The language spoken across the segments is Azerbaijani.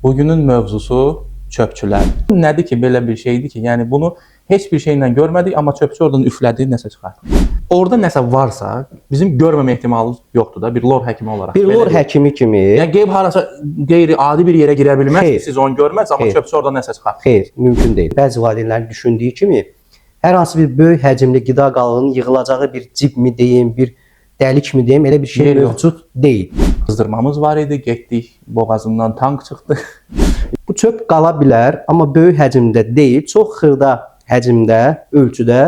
Bugünün mövzusu çöpçülər. Nədir ki, belə bir şeydir ki, yəni bunu heç bir şeylə görmədik, amma çöpçü oradan üflədi, nəsə çıxartdı. Orada nəsə varsa, bizim görməmə ehtimalımız yoxdur da, bir lor həkimi olaraq. Bir lor həkimi kimi. Yəni qeyb harasa qeyri-adi bir yerə girə bilməz, siz onu görməz, amma çöpçü oradan nəsə çıxartdı. Xeyr, mümkün deyil. Bəzi valideynlərin düşündüyü kimi, hər hansı bir böyük həcmli qida qalığının yığılacağı bir cib mi deyim, bir dəlik mi deyim, elə bir şey mövcud deyil. Qızdırmamız var idi, getdik, boğazından tank çıxdı. Bu çöp qala bilər, amma böyük həcmdə deyil, çox xırda həcmdə, ölçüdə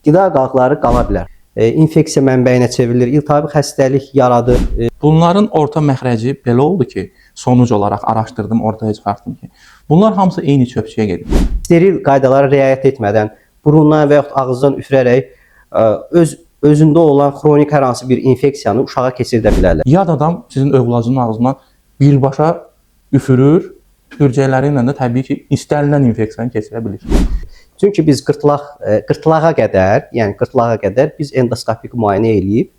qida qalıqları qala bilər. İnfeksiya mənbəyinə çevrilir, iltihabi xəstəlik yaradır. Bunların orta məxrəci belə oldu ki, sonuc olaraq araşdırdım, ortaya çıxartdım ki, bunlar hamısı eyni çöpçüyə gedir. Steril qaydalara riayət etmədən, burundan və yaxud ağızdan üfürərək özündə olan xronik hər hansı bir infeksiyanı uşağa keçirdə bilərlər. Yad adam sizin övladınızın ağzından birbaşa üfürür, üfürcəkləri ilə də təbii ki, istənilən infeksiyanı keçirə bilir. Çünki biz qırtlağa qədər biz endoskopik müayinə eləyib,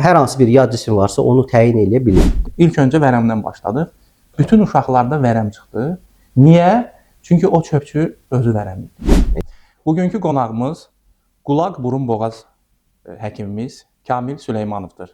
hər hansı bir yad cisim varsa onu təyin eləyə bilirik. İlk öncə vərəmdən başladıq. Bütün uşaqlarda vərəm çıxdı. Niyə? Çünki o çöpçü özü vərəmlidir. Bugünkü qonağımız qulaq, burun, boğaz həkimimiz Kamil Süleymanovdur.